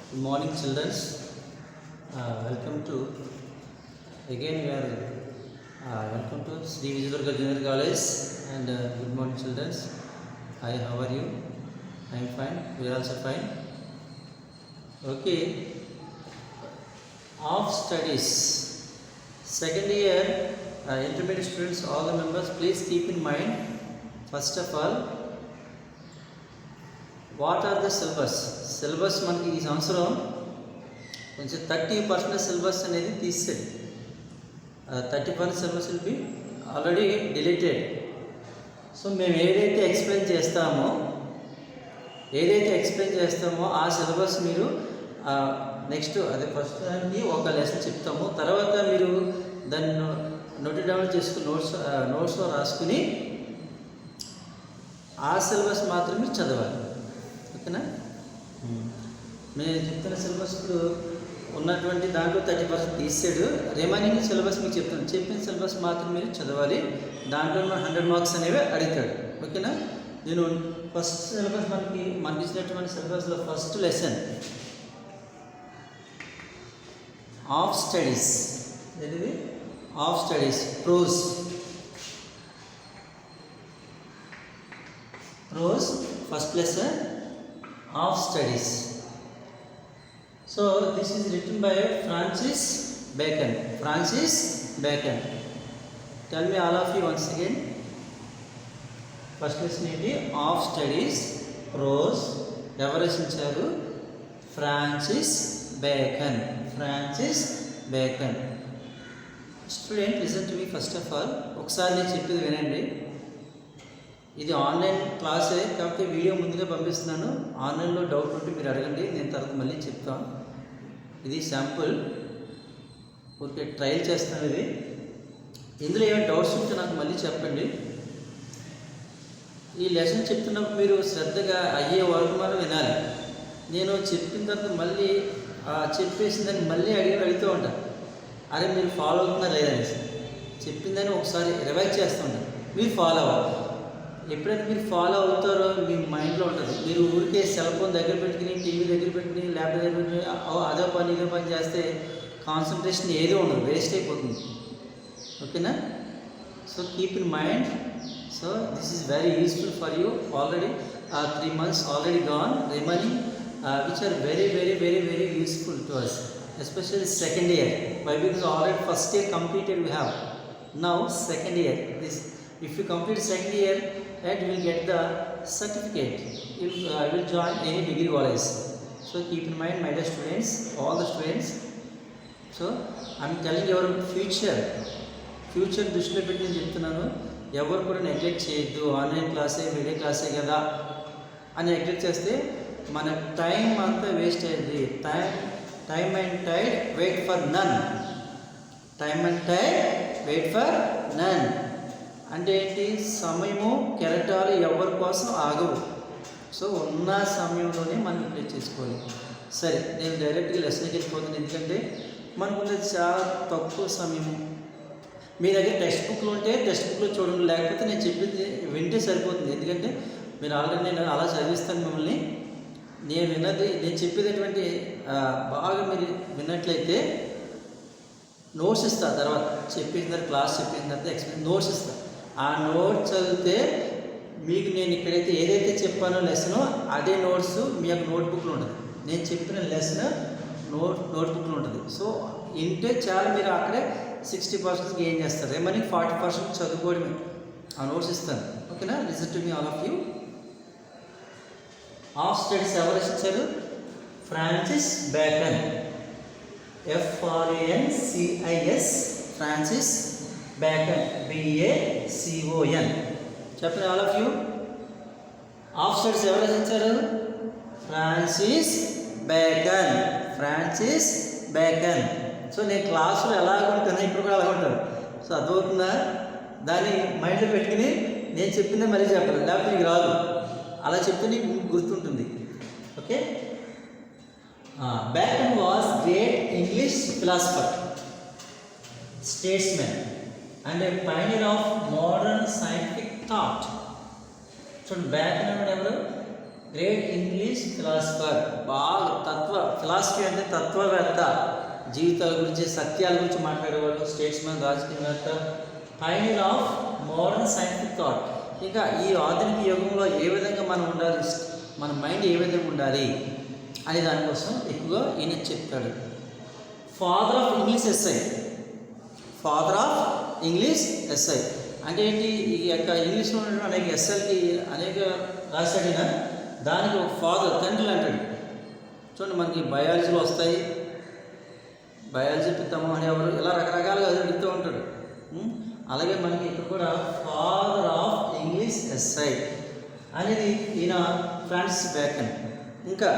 Good morning, children. Welcome to again. We are welcome to Sri Vijayadurga Junior College. And good morning, children. Hi, how are you? I am fine. We are also fine. Okay. Of studies. Second year intermediate students, all the members, please keep in mind. First of all, what are the syllabus మనకి ఈ సంవత్సరం కొంచెం 30% syllabus అనేది తీసేది. 30% syllabus will be already deleted. So మేము ఏదైతే explain చేస్తామో ఆ సిలబస్ మీరు నెక్స్ట్ అదే ఫస్ట్ దానికి ఒక లెసన్ చెప్తాము. తర్వాత మీరు దాన్ని నోట్ డౌన్ చేసుకుని నోట్స్లో రాసుకుని ఆ సిలబస్ మాత్రమే చదవాలి. ఓకేనా? మేము చెప్తున్న సిలబస్ ఉన్నటువంటి దాంట్లో 30% తీసాడు. రిమైనింగ్ సిలబస్ మీకు చెప్తాను. చెప్పిన సిలబస్ మాత్రం మీరు చదవాలి. దాంట్లో 100 మార్క్స్ అనేవి అడుగుతాడు. ఓకేనా? నేను ఫస్ట్ సిలబస్ మనకి ఇచ్చినటువంటి సిలబస్లో ఫస్ట్ లెసన్ ఆఫ్ స్టడీస్. ఏది of studies prose first lesson of studies. So this is written by Francis Bacon. Tell me all of you once again. First lesson ఏంటి? Of studies prose. ఎవరు రచించారు? Francis Bacon. Student, listen to me first of all. ఒకసారి నేను చెప్పేది వినండి. ఇది online క్లాసే కాబట్టి వీడియో ముందుగా పంపిస్తున్నాను. ఆన్లైన్లో డౌట్ ఉంటే మీరు అడగండి, నేను తర్వాత మళ్ళీ చెప్తాను. ఇది శాంపుల్, ఓకే, ట్రయల్ చేస్తాను. ఇది ఇందులో ఏమైనా డౌట్స్ ఉంటే నాకు మళ్ళీ చెప్పండి. ఈ లెసన్ చెప్తున్నప్పుడు మీరు శ్రద్ధగా అయ్యే వరకు మనం వినాలి. నేను చెప్పిన తర్వాత మళ్ళీ చెప్పేసిన దాన్ని మళ్ళీ అడుగుతూ ఉంటాను. అరే మీరు ఫాలో అవుతున్నారా లేదని చెప్పిందని ఒకసారి రివైజ్ చేస్తూ ఉంటాను. మీరు ఫాలో అవ్వాలి. ఎప్పుడైతే మీరు ఫాలో అవుతారో మీ మైండ్లో ఉంటుంది. మీరు ఊరికే సెల్ ఫోన్ దగ్గర పెట్టుకుని, టీవీ దగ్గర పెట్టుకుని, ల్యాప్టాప్ దగ్గర పెట్టుకుని అదో పని చేస్తే కాన్సన్ట్రేషన్ ఏదో ఉండదు, వేస్ట్ అయిపోతుంది. ఓకేనా? So keep in mind. So this is very useful for you. Already 3 months already gone, remaining which are very very very very useful to us, especially second year. Why? Because already first year completed we have. Now second year. If you complete second year, and you will get the certificate. You will join any degree college. So keep in mind, my dear students, all the students. So I am telling your future దృష్టిలో పెట్టి నేను చెప్తున్నాను. ఎవరు కూడా neglect చేయొద్దు. Online క్లాసే, video క్లాసే కదా అని నెగ్లెక్ట్ చేస్తే మన టైం అంతా వేస్ట్ అయ్యింది. Time and tide wait for none. అంటే ఏంటి? సమయము కెరటాలు ఎవరి కోసం ఆగవు. సో ఉన్న సమయంలోనే మనం అప్లై చేసుకోవాలి. సరే, నేను డైరెక్ట్గా లెసన్కి వెళ్ళిపోతున్నాను. ఎందుకంటే మనకు చాలా తక్కువ సమయము. మీ దగ్గర టెక్స్ట్ బుక్లు ఉంటే టెక్స్ట్ బుక్లో చూడండి, లేకపోతే నేను చెప్పింది వింటే సరిపోతుంది. ఎందుకంటే మీరు ఆల్రెడీ నేను అలా చదివిస్తాను మిమ్మల్ని. నేను చెప్పేటటువంటి బాగా మీరు విన్నట్లయితే నోట్స్ ఇస్తా. తర్వాత చెప్పిన తర్వాత క్లాస్ చెప్పిన తర్వాత ఎక్స్ప్లెయిన్ నోట్స్ ఇస్తా. ఆ నోట్స్ చదివితే మీకు నేను ఇక్కడైతే ఏదైతే చెప్పానో లెసనో అదే నోట్స్ మీ యొక్క నోట్బుక్లో ఉంటుంది. నేను చెప్పిన లెసన్ నోట్బుక్లో ఉంటుంది. సో ఇంటే చాలా మీరు అక్కడే 60% గెయిన్ చేస్తారు. రిమైనింగ్ 40% చదువుకోవడమే. ఆ నోట్స్ ఇస్తాను. ఓకేనా? Listen to me all of you. Of studies ఎవరు రచించారు? Francis bacon. FRANCIS Francis Bacon. BACON. చెప్పండి all of you. Of studies ఎవరు రచించారు? Francis bacon. సో నేను క్లాసులో ఎలాగ ఉంటాను, ఇప్పుడు కూడా అలా ఉంటాను. సో అర్థమవుతుందా? దాన్ని మైండ్లో పెట్టుకుని నేను చెప్పిందే మళ్ళీ చెప్పాలి, లేకపోతే నీకు రాదు. అలా చెప్తే నీకు గుర్తుంటుంది. Okay? Bacon was great English philosopher, statesman, and a pioneer of modern scientific thought. చూడండి, బ్యాక్ అంటే ఎవరు? గ్రేట్ ఇంగ్లీష్ ఫిలాసఫర్, బాగా ఫిలాసఫీ అంటే తత్వవేత్త, జీవితాల గురించి సత్యాల గురించి మాట్లాడేవాళ్ళు, స్టేట్స్మెన్, రాజకీయవేత్త, pioneer of modern scientific thought. ఇంకా ఈ ఆధునిక యుగంలో ఏ విధంగా మనం ఉండాలి, మన మైండ్ ఏ విధంగా ఉండాలి అనే దానికోసం ఎక్కువగా ఈయన చెప్తాడు. Father of English SI, father of English SI అంటే ఏంటి, ఈ యొక్క ఇంగ్లీష్లో ఉన్న అనేక ఎస్ఐలకి అనేక రాశాడిన దానికి ఒక ఫాదర్, తండ్రి అంటాడు. చూడండి, మనకి బయాలజీలో వస్తాయి, బయాలజీ పిత్తమ్మ అని ఎవరు ఇలా రకరకాలుగా అడుగుతూ ఉంటాడు. అలాగే మనకి ఇక్కడ కూడా ఫాదర్ ఆఫ్ ఇంగ్లీష్ ఎస్ఐ అనేది ఈయన ఫ్రాన్సిస్ బ్యాకన్. ఇంకా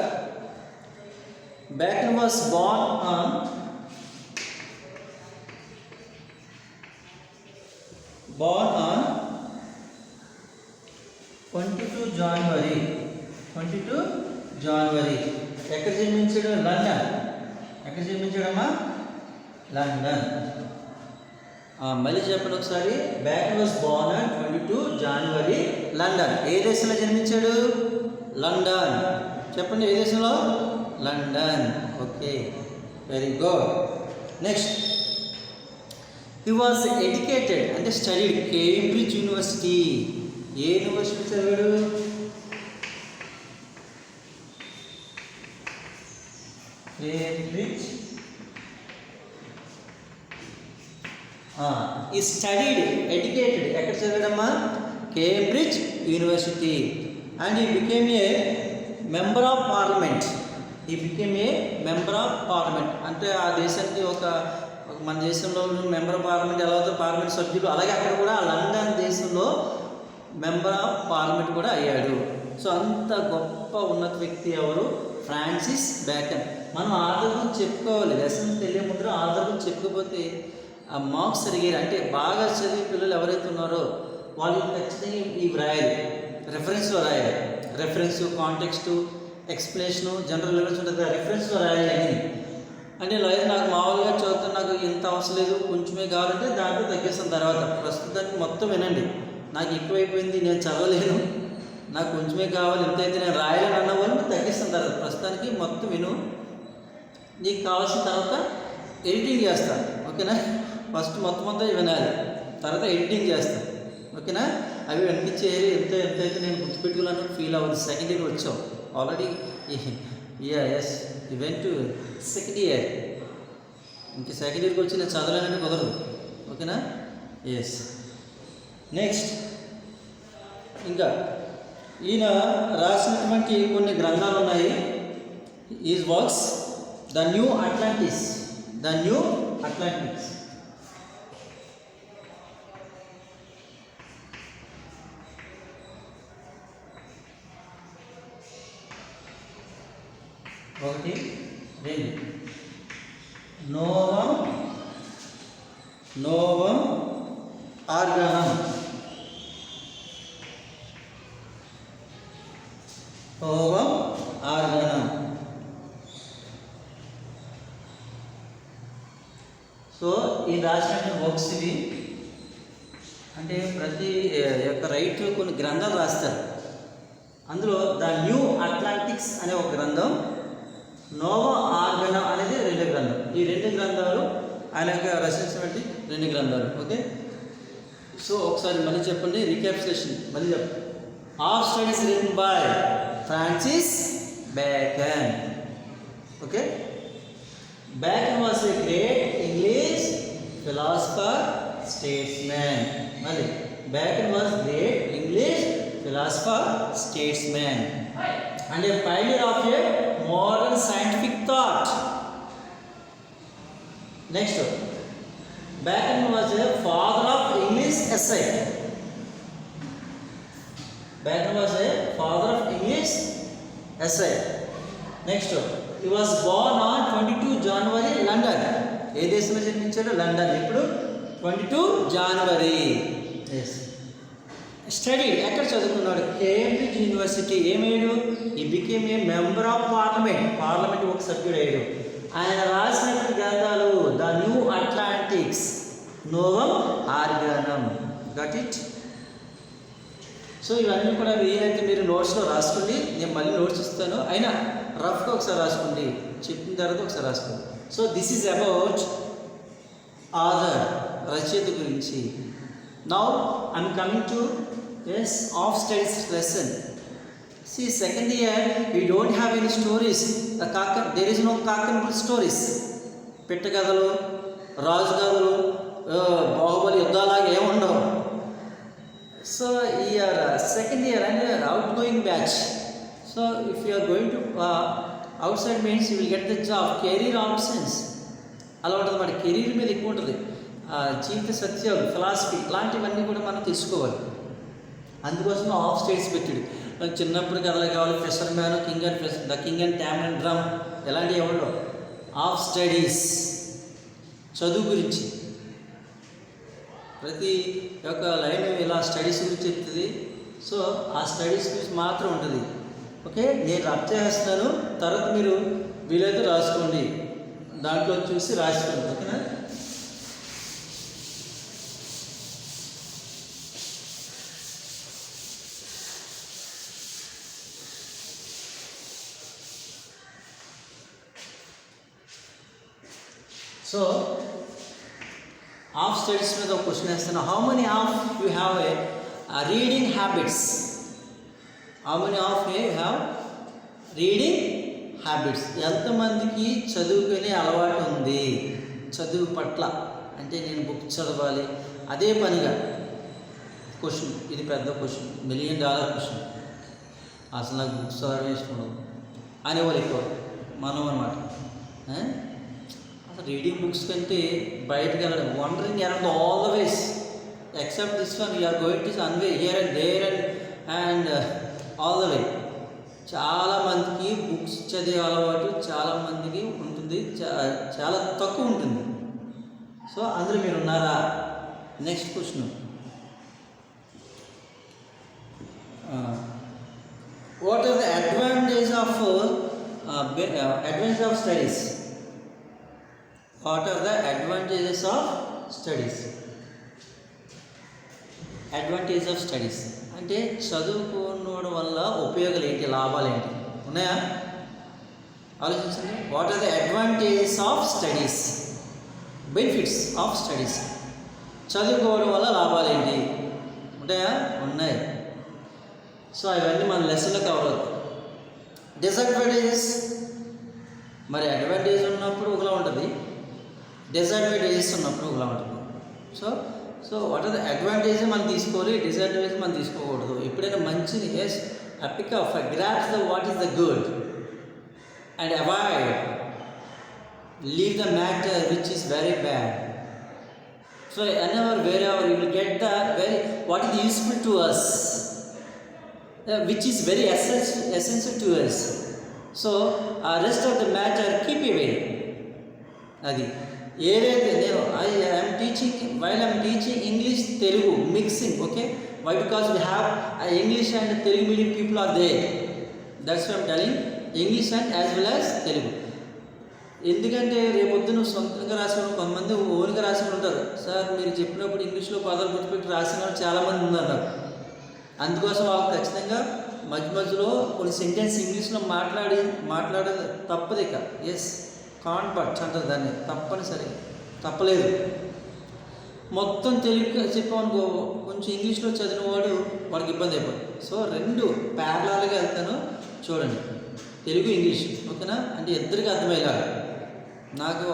Bacon was born on 22 January. ఎక్కడ జన్మించాడు? లండన్. ఎక్కడ జన్మించాడమ్మా? లండన్. మళ్ళీ చెప్పండి ఒకసారి. Bacon was born on 22 January, London. ఏ దేశంలో జన్మించాడు? లండన్. చెప్పండి, ఏ దేశంలో? London. Okay, very good. Next, he was educated అంటే స్టడీడ్ కేంబ్రిడ్జ్ యూనివర్సిటీ. ఏ యూనివర్సిటీ చదివాడు? కేంబ్రిడ్జ్. ఈ స్టడీడ్, ఎడ్యుకేటెడ్ ఎక్కడ చదివాడమ్మా? Cambridge university. And he became a member of parliament. He became a member of parliament అంటే ఆ దేశానికి ఒక మన దేశంలో మెంబర్ ఆఫ్ పార్లమెంట్ ఎలా అవుతారు, పార్లమెంట్ సభ్యులు, అలాగే అక్కడ కూడా లండన్ దేశంలో మెంబర్ ఆఫ్ పార్లమెంట్ కూడా అయ్యాడు. సో అంత గొప్ప ఉన్నత వ్యక్తి ఎవరు? Francis Bacon. మనం ఆధార్ గురించి చెప్పుకోవాలి, లెసన్ తెలియ ముందు ఆధార్ గురించి చెప్పుకోకపోతే ఆ మార్క్స్ అడిగారు. అంటే బాగా చదివే పిల్లలు ఎవరైతే ఉన్నారో వాళ్ళు ఖచ్చితంగా ఈ వ్రాయాలి, రెఫరెన్స్లో రాయాలి. రెఫరెన్సు, కాంటెక్స్టు, ఎక్స్ప్లెనేషను, జనరల్ నాలెడ్జ్ ఉంటుంది, రెఫరెన్స్లో రాయాలి అని. అంటే లేదు నాకు మామూలుగా చదువుతాను, నాకు ఇంత అవసరం లేదు, కొంచెమే కావాలంటే దాంట్లో తగ్గిస్తాను. తర్వాత ప్రస్తుతానికి మొత్తం వినండి, నాకు ఎక్కువైపోయింది, నేను చదవలేను, నాకు కొంచెమే కావాలి, ఎంతైతే నేను రాయాలని అన్న వాళ్ళు తగ్గిస్తాను. తర్వాత ప్రస్తుతానికి మొత్తం విను, నీకు కావాల్సిన తర్వాత ఎడిటింగ్ చేస్తాను. ఓకేనా? ఫస్ట్ మొత్తం వినాలి, తర్వాత ఎడిటింగ్ చేస్తాను. ఓకేనా? అవి అనిపించేది ఎంతైతే నేను గుర్తుపెట్టుకున్నాను ఫీల్ అవ్వదు. సెకండ్ ఇయర్ వచ్చావు already. Yes event second year, ఇంక సెకండ్ ఇయర్కి వచ్చి నేను చదవలేనంటే కుదరదు. ఓకేనా? ఎస్. నెక్స్ట్, ఇంకా ఈయన రాసినటువంటి కొన్ని గ్రంథాలు ఉన్నాయి. Is works the new Atlantis. ఒకటి, రెండు. నోవం ఆర్గనం. సో ఈ రాసినటువంటి వర్క్స్ ఇవి. అంటే ప్రతి యొక్క రైటర్ కొన్ని గ్రంథాలు రాస్తారు. అందులో ద న్యూ అట్లాంటిక్స్ అనే ఒక గ్రంథం, నోవా ఆర్గనం అనేది 2 గ్రంథం. ఈ 2 గ్రంథాలు ఆయన రచించినటువంటి 2 గ్రంథాలు. ఓకే, సో ఒకసారి మళ్ళీ చెప్పండి, రీక్యాప్యులేషన్ మళ్ళీ చెప్పండి. All studies written by Francis Bacon. Okay, Bacon was a great English philosopher, statesmen. మళ్ళీ Bacon was great English philosopher, statesman, and a pioneer of a modern scientific thought. Next, Bacon was a father of English essay. Next, he was born on 22 January, London. ఏ దేశంలో జన్మించాడు? London. ఇప్పుడు 22 జనవరి. Yes. Study ఎక్కడ చదువుకున్నాడు? Cambridge university. ఏమయ్యాడు? He became a member of parliament ఒక సభ్యుడు అయ్యాడు. ఆయన రాసినటువంటి గ్రంథాలు the New Atlantics, Novum Organum. Got it? So ఇవన్నీ కూడా వీలైతే మీరు నోట్స్లో రాసుకోండి. నేను మళ్ళీ నోట్స్ ఇస్తాను, అయినా రఫ్గా ఒకసారి రాసుకోండి, చెప్పిన తర్వాత ఒకసారి రాసుకోండి. So this is about author, రచయిత గురించి. Now I'm coming to of studies lesson. See, second year we don't have any stories. There is no cock and bull stories. పెట్ట కథలు, రాజు కథలు, బాహుబలి యుద్ధాలాగా ఏముండవు. So year second year and outgoing batch. So if you are going to outside means you will get the job. Career options అలా ఉంటుంది అన్నమాట. Career మీద ఎక్కువ ఉంటుంది. జీవిత సత్యాలు, ఫిలాసఫీ ఇలాంటివన్నీ కూడా మనం తెలుసుకోవాలి. అందుకోసం ఆఫ్ స్టడీస్ పెట్టాడు. చిన్నప్పుడు కథలు కావాలి, fisherman, the king and Tam and drum, ఎలాంటివి ఎవరు. ఆఫ్ స్టడీస్ చదువు గురించి ప్రతి ఒక్క లైన్ ఇలా స్టడీస్ గురించి చెప్తుంది. సో ఆ స్టడీస్ గురించి మాత్రం ఉంటుంది. ఓకే, నేను రబ్ చేస్తున్నాను, తర్వాత మీరు వీలైతే రాసుకోండి, దాంట్లో చూసి రాసుకోండి. ఓకేనా? సో ఆఫ్ స్టడీస్ మీద ఒక క్వశ్చన్ వేస్తాను. How many of you have a reading habits? How many of you have reading habits? ఎంతమందికి చదువుకునే అలవాటు ఉంది? చదువు పట్ల అంటే నేను బుక్ చదవాలి అదే పనిగా. క్వశ్చన్ ఇది పెద్ద క్వశ్చన్, $1 million క్వశ్చన్. అసలు నాకు బుక్స్ చదవడం ఇష్టం ఉండదు అనేవాళ్ళు ఎక్కువ మనం అన్నమాట. రీడింగ్ బుక్స్ కంటే బయటకు వెళ్ళడం, wandering around all the ways except this one you're going to anyway here and there and all the way. చాలామందికి బుక్స్ చదివే అలవాటు చాలామందికి ఉంటుంది, చాలా తక్కువ ఉంటుంది. సో అందులో మీరు ఉన్నారా? Next question, what are the advantage of studies? What are the advantages of studies? Advantage of studies అంటే చదువుకోవడం వల్ల ఉపయోగాలు ఏంటి, లాభాలు ఏంటి ఉన్నాయా? ఆలోచించండి. What are the advantages of studies? Benefits of studies. చదువుకోవడం వల్ల లాభాలు ఏంటి ఉంటాయా? ఉన్నాయి. సో అవన్నీ మన లెసన్లో కవర్ అవుతాయి. డిసడ్వాంటేజెస్, మరి అడ్వాంటేజ్ ఉన్నప్పుడు ఒకలా ఉంటుంది, డిసడ్వాంటేజెస్ ఉన్నప్పుడు ఒకలా ఉంటుంది. So what are the advantage మనం తీసుకోవాలి, డిసడ్వాంటేజ్ మనం తీసుకోకూడదు. ఎప్పుడైనా మంచిది pick up grasps the what is the good and avoid leave the matter which is very bad. So whenever wherever you will get the very what is useful to us, which is very essential to us. So rest of the matter keep away. అది ఏదైతే నేను I'm teaching while I'm teaching English Telugu mixing. Okay, why? Because we have English and Telugu medium people are there. That's why I'm telling English and as well as Telugu. ఎందుకంటే రేపొద్దు నువ్వు సొంతంగా రాసిన కొంతమంది ఓన్గా రాసిన ఉంటారు. సార్ మీరు చెప్పినప్పుడు ఇంగ్లీష్లో పదాలు గుర్తుపెట్టి రాసిన వాళ్ళు చాలామంది ఉన్నారు. అందుకోసం వాళ్ళకి ఖచ్చితంగా మధ్య మధ్యలో కొన్ని సెంటెన్స్ ఇంగ్లీష్లో మాట్లాడే తప్పదు. ఇక కాన్ బట్ అంటారు దాన్ని, తప్పనిసరి తప్పలేదు. మొత్తం తెలుగు చెప్పామనుకో, కొంచెం ఇంగ్లీష్లో చదివిన వాడికి ఇబ్బంది అయిపోతుంది. సో రెండు ప్యారలాల్గా వెళ్తాను చూడండి, తెలుగు ఇంగ్లీష్. ఓకేనా? అంటే ఇద్దరికి అర్థమయ్యేలాగా. నాకు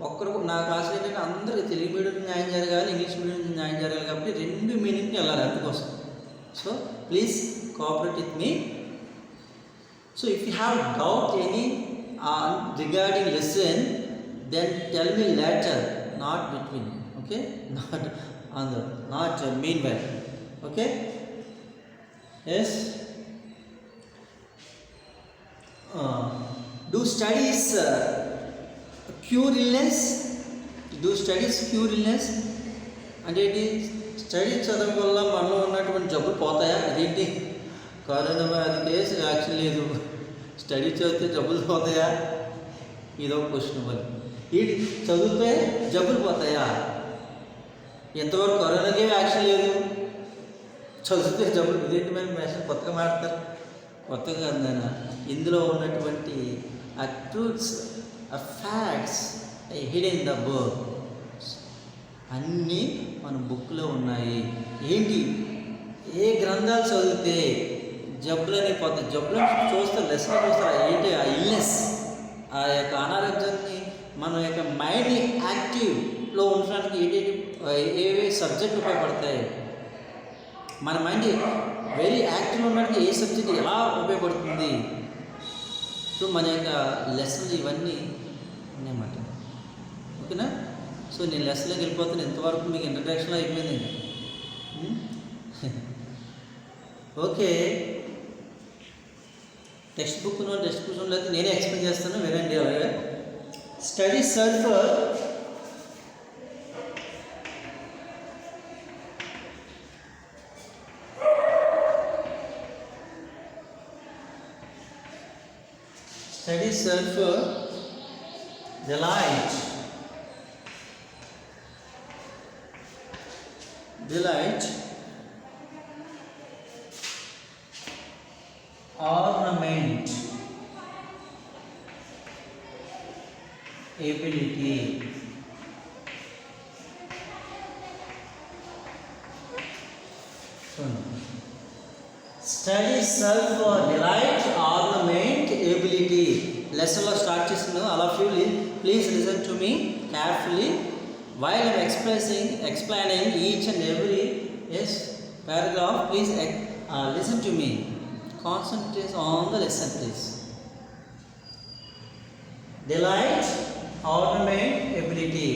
ఒక్కరు నా క్లాస్ ఏంటంటే అందరికీ తెలుగు మీడియం న్యాయం జరగాలి, ఇంగ్లీష్ మీడియం న్యాయం జరగాలి. కాబట్టి రెండు మీనింగ్కి వెళ్ళాలి అందుకోసం. So please cooperate with me. So if you have doubt any regarding lesson, then tell me later, not between. Okay, not meanwhile. Okay, yes. Do studies cure illness? Do studies cure illness? అంటే ఏంటి? Study చదవడం వల్ల మనలో ఉన్నటువంటి జబ్బులు పోతాయా? అదేంటి? Corona అది case action లేదు, స్టడీ చదివితే జబ్బులు పోతాయా? ఇదో క్వశ్చన్. మరి ఈ చదివితే జబ్బులు పోతాయా? ఎంతవరకు కరోనాకే వ్యాక్సిన్ లేదు, చదివితే జబ్బులు ఇదేంటి మరి మేషన్ కొత్తగా మాడతారు. కొత్తగా అందాన ఇందులో ఉన్నటువంటి ఆ ట్రూత్స్, ఆ ఫ్యాక్ట్స్ హిడెన్ ద బుక్ అన్నీ మన బుక్లో ఉన్నాయి. ఏంటి, ఏ గ్రంథాలు చదివితే జబ్బులని పోతే జబ్బులను చూస్తారు, లెసన్ చూస్తారు. ఏంటి ఆ ఇల్నెస్, ఆ యొక్క అనారోగ్యాన్ని మన యొక్క మైండ్ని యాక్టివ్లో ఉండడానికి ఏవే సబ్జెక్ట్ ఉపయోగపడతాయి, మన మైండ్ వెరీ యాక్టివ్లో ఉండడానికి ఏ సబ్జెక్ట్ ఎలా ఉపయోగపడుతుంది. సో మన యొక్క లెసన్స్ ఇవన్నీ ఉన్నాయన్నమాట. ఓకేనా? సో నేను లెసన్లోకి వెళ్ళిపోతాను. ఇంతవరకు మీకు ఇంట్రడక్షన్లో అయిపోయింది. ఓకే, టెక్స్ట్ బుక్ లేకపోతే నేనే ఎక్స్ప్లెయిన్ చేస్తాను, వినండి. అలాగే study surfer delight ornament ability. Study self for delight, ornament, ability. లెసన్లో స్టార్ట్ చేస్తున్నాను. All of you please listen to me carefully while I'm explaining each and every paragraph. Please listen to me. Concentrate on the lesson, please. Delight, ornament, ability.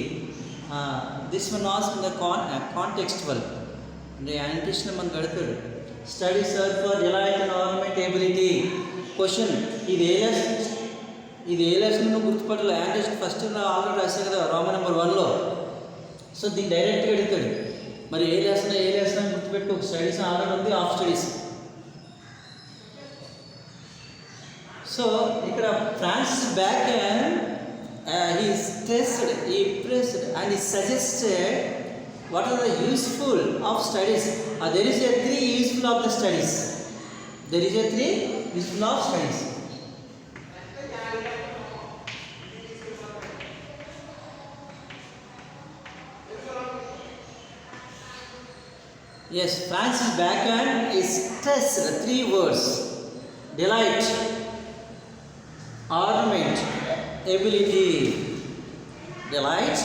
This one asked in the contextual. అంటే annotation మనం గడుపుతాడు. Study search for delight and ornament, ability. Question, ఇది ఏ lesson గుర్తుపట్టాలి. యాంటిస్ట్ first already రాశారు కదా Roman number 1లో. So దీన్ని డైరెక్ట్గా అడుగుతాడు. మరి ఏ లెసన్ గుర్తుపెట్టు. ఒక స్టడీస్ ఆల్రెడీ ఉంది, ఆఫ్ స్టడీస్. సో ఇక్కడ Francis Bacon he impressed and he suggested what are the useful of studies. There is a 3 useful of the studies. There is a 3 useful of studies. Yes, Francis Bacon is stressed 3 words: delight, ornament, ability. Delight,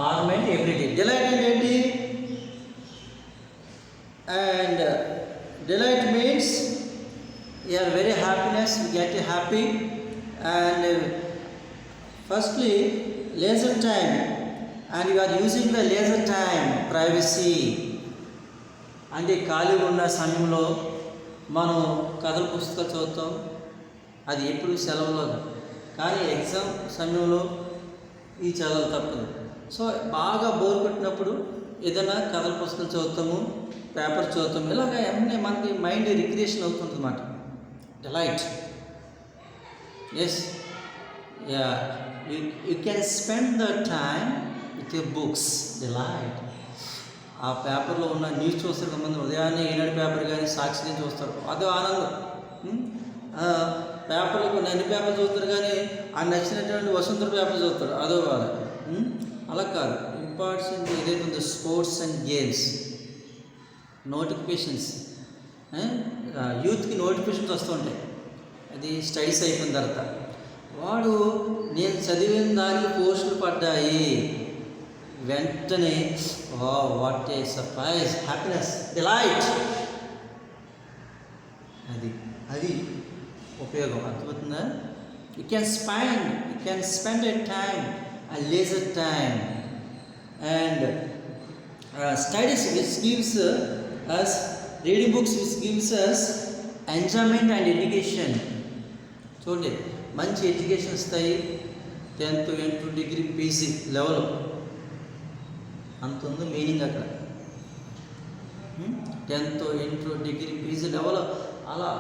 ornament, ability. Delight and ability. And delight means you are very happiness, you get happy. And firstly, leisure time, and you are using the leisure time, privacy. అంటే ఖాళీగా ఉన్న సమయంలో మనం కథల పుస్తకాలు చదువుతాం. అది ఎప్పుడు సెలవులో, కానీ ఎగ్జామ్ సమయంలో ఈ చదవలు తప్పదు. సో బాగా బోర్ కొట్టినప్పుడు ఏదైనా కథల పుస్తకాలు చదువుతాము, పేపర్ చదువుతాము. ఇలాగ అన్నీ మనకి మైండ్ రిక్రియేషన్ అవుతుంది అన్నమాట. Delight. Yes, you can spend the time with your books. Delight. ఆ పేపర్లో ఉన్న న్యూస్ చూస్తారు కొంతమంది. ఉదయాన్నే ఈనాడు పేపర్ కానీ సాక్షిని చూస్తారు, అదో ఆనందం. పేపర్లో కొన్ని అన్ని పేపర్లు చూస్తారు, కానీ ఆ నచ్చినటువంటి వసుంధర పేపర్ చూస్తారు, అదో బాధ. అలా కాదు. ఇంపార్టెంట్ ఏదైతే ఉందో స్పోర్ట్స్ అండ్ గేమ్స్, నోటిఫికేషన్స్, యూత్కి నోటిఫికేషన్స్ వస్తూ ఉంటాయి. అది స్టడీస్ అయిపోయిన తర్వాత వాడు నేను చదివిన దానికి పోస్టులు పడ్డాయి, వెంటనే what a surprise, happiness, delight. అది ఉపయోగం. అర్థమవుతుందా? You can spend a time, a leisure time, and studies which gives us, reading books which gives us enjoyment and education. చూడండి, మంచి ఎడ్యుకేషన్ ఇస్తాయి. 10th, 8th, degree, PG level అంత ఉంది meaning అక్కడ. 10th, 8th, degree, PG level అలా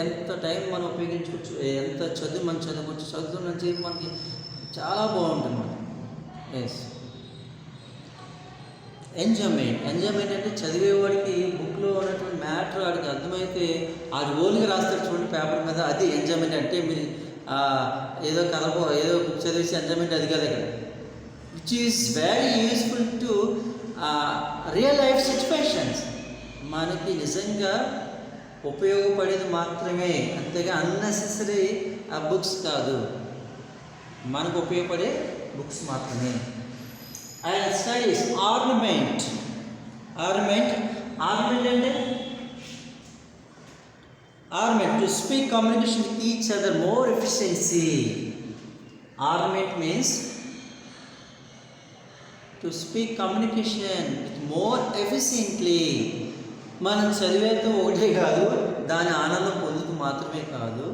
ఎంత time మనం ఉపయోగించుకోవచ్చు, ఎంత చదువు మనం చదవచ్చు. చదువు నుంచి మనకి చాలా బాగుంటుంది అన్నమాట. ఎస్, ఎంజాయ్మెంట్ అంటే చదివేవాడికి బుక్లో ఉన్నటువంటి మ్యాటర్ వాడికి అర్థమైతే ఆడు ఓన్గా రాస్తాడు చూడండి పేపర్ మీద, అది ఎంజాయ్మెంట్ అంటే. మీరు ఏదో ఏదో బుక్ చదివేసి ఎంజాయ్మెంట్ అది కదా ఇక్కడ. Which is very useful to real life situations. మనకి నిజంగా ఉపయోగపడేది మాత్రమే, అంతేగా అన్నెసెసరీ ఆ బుక్స్ కాదు, మనకు ఉపయోగపడే బుక్స్ మాత్రమే. అండ్ స్టడీస్ ఆర్నమెంట్ అంటే to speak communication with each other more efficiency. Ornament means to speak communication with more efficiently. మనం చదివేతో ఒకటే కాదు, దాని ఆనందం పొందుతూ మాత్రమే కాదు,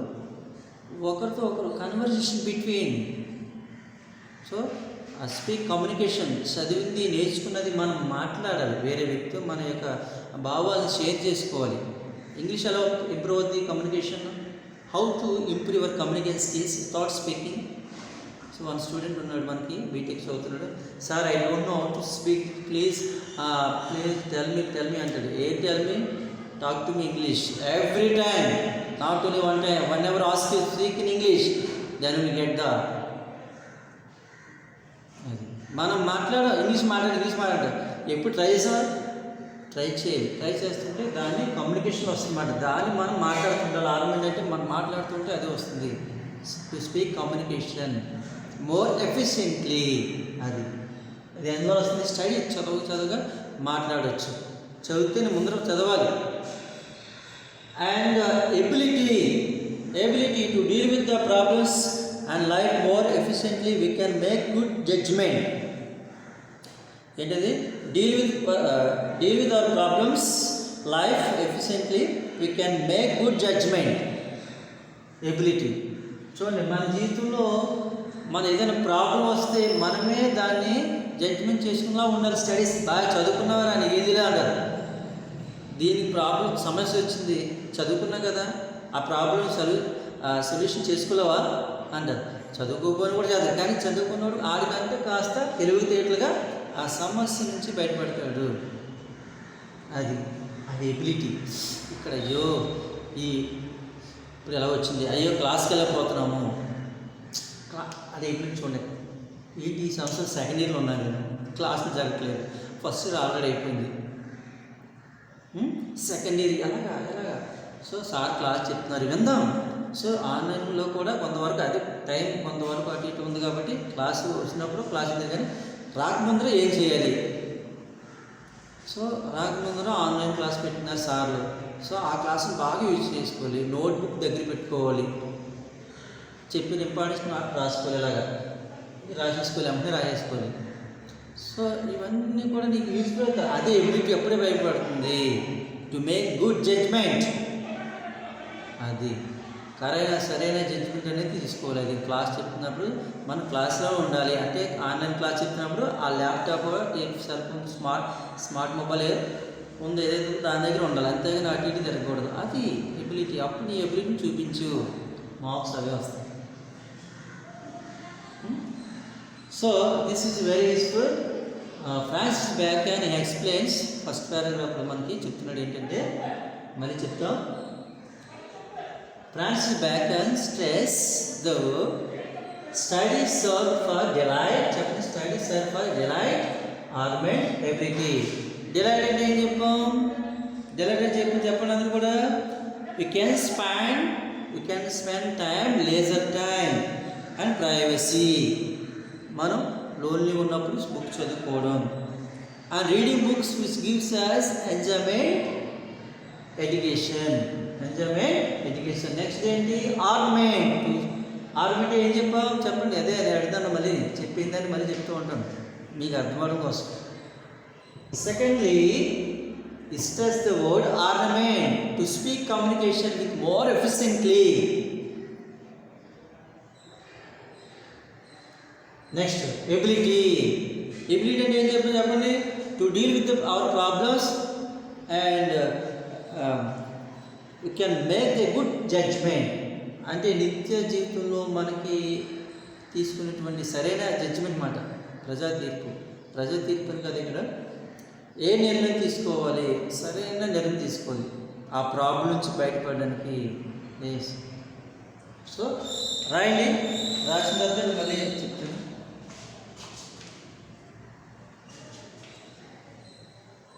ఒకరితో ఒకరు కన్వర్జేషన్ బిట్వీన్. సో ఆ స్పీక్ కమ్యూనికేషన్, చదివింది నేర్చుకున్నది మనం మాట్లాడాలి, వేరే వ్యక్తితో మన యొక్క భావాలను షేర్ చేసుకోవాలి. ఇంగ్లీష్ ఎలా ఇంప్రూవ్ అవుతుంది communication? How to improve your communication skills without speaking. So one student ఉన్నాడు మనకి, బీటెక్ చదువుతున్నాడు. Sir I don't know how to speak, please tell me అంటాడు. Tell me, talk to me English every time, not only one time. Whenever ask you speak in English, then will get the. అది మనం English మాట్లాడాలి. ఎప్పుడు try చేసాం? Try చేస్తుంటే దాన్ని communication వస్తుందన్నమాట. దాన్ని మనం మాట్లాడుతుంటాం. ఆర్గ్యుమెంట్ అంటే మనం మాట్లాడుతుంటే అదే వస్తుంది. To speak communication more efficiently. అది ఎందులో వస్తుంది? స్టడీ, చదువుగా మాట్లాడవచ్చు. చదివితేనే ముందర చదవాలి. And ability to deal with the problems and life more efficiently we can make good judgement. ఏంటది? Deal with our problems life efficiently we can make good judgement. Ability చూడండి, మన జీవితంలో మన ఏదైనా ప్రాబ్లం వస్తే మనమే దాన్ని జడ్జ్మెంట్ చేసుకున్నా ఉండాలి. స్టడీస్ బాగా చదువుకున్నవారు అని ఏదిలే అంటారు. దీనికి ప్రాబ్లం సమస్య వచ్చింది, చదువుకున్నా కదా, ఆ ప్రాబ్లం సొల్యూషన్ చేసుకోలేవా అంటారు. చదువుకోకపోయినా కూడా చదువు, కానీ చదువుకున్నాడు ఆడికంటే కాస్త తెలివితేటలుగా ఆ సమస్య నుంచి బయటపడతాడు. అది ఎబిలిటీ. ఇక్కడ ఇప్పుడు ఎలా వచ్చింది, క్లాస్కి వెళ్ళకపోతున్నాము, అది ఎబిలిటీ. చూడండి, ఈ సంవత్సరం సెకండ్ ఇయర్లో ఉన్నాను నేను, క్లాసులు జరగట్లేదు. ఫస్ట్ ఇయర్ ఆల్రెడీ అయిపోయింది, సెకండ్ ఇయర్ ఎలాగా. సో సార్ క్లాస్ చెప్తున్నారు, విందాం. సో ఆన్లైన్లో కూడా కొంతవరకు అదే టైం కొంతవరకు అటు ఇటు ఉంది కాబట్టి క్లాసు వచ్చినప్పుడు క్లాస్ ఉంది, కానీ రాకముందర ఏం చేయాలి? సో రాకముందర ఆన్లైన్ క్లాస్ పెట్టినారు సార్లు. సో ఆ క్లాసును బాగా యూజ్ చేసుకోవాలి, నోట్బుక్ దగ్గర పెట్టుకోవాలి, చెప్పిన ఇంపార్టెన్స్ రాసుకోవాలి, ఇలాగా రాసేసుకోవాలి, వెంటనే రాసేసుకోవాలి. సో ఇవన్నీ కూడా నీకు యూజ్ఫుల్ అవుతాయి. అదే ఎబిలిటీ ఎప్పుడే భయపడుతుంది, టు మేక్ గుడ్ జడ్జ్మెంట్. అది సరైన జడ్జ్మెంట్ అనేది తీసుకోవాలి. అది క్లాస్ చెప్తున్నప్పుడు మనం క్లాస్లో ఉండాలి. అంటే ఆన్లైన్ క్లాస్ చెప్తున్నప్పుడు ఆ laptop, cell phone, smart mobile ఉంది ఏదైతే దాని దగ్గర ఉండాలి, అంతేగాని అటు ఇటు తిరగకూడదు. అది ఎబిలిటీ. అప్పుడు నీ ఎబిలిటీని చూపించు, మార్క్స్ అవే వస్తాయి. So this is very useful. Francis Bacon explains, first పారాగ్రాఫ్లో మనకి చెప్తున్నాడు ఏంటంటే, మళ్ళీ చెప్తాం. Francis Bacon stress the studies serve for delight. Studies serve for delight, argument, ability. Delight అంటే ఏం చెప్పాం? Delight అంటే చెప్పండి అందరూ కూడా. We can spend time, leisure time and privacy. మనం లోన్లీ ఉన్నప్పుడు బుక్ చదువుకోవడం. And reading books which gives us enjoyment, education. Next ఏంటి? ఆర్గ్యుమెంట్ ఏం చెప్పండి. అదే అడుగుతాను, మళ్ళీ చెప్పిందని మళ్ళీ చెప్తూ ఉంటాను మీకు అర్థమవడం కోసం. Secondly, stress the word ornament to speak communication with more efficiently. Next ability అంటే ఏం చెప్పండి? To deal with our problems and we can make a good judgment. అంటే నిత్య జీవితంలో మనకి తీసుకునేటువంటి సరైన జడ్జిమెంట్ మాట. ప్రజా తీర్పు అని కదా ఇక్కడ. ఏ నిర్ణయం తీసుకోవాలి, సరైన నిర్ణయం తీసుకోవాలి ఆ ప్రాబ్లం నుంచి బయటపడడానికి. సో రాయండి, రాసిన తర్వాత మళ్ళీ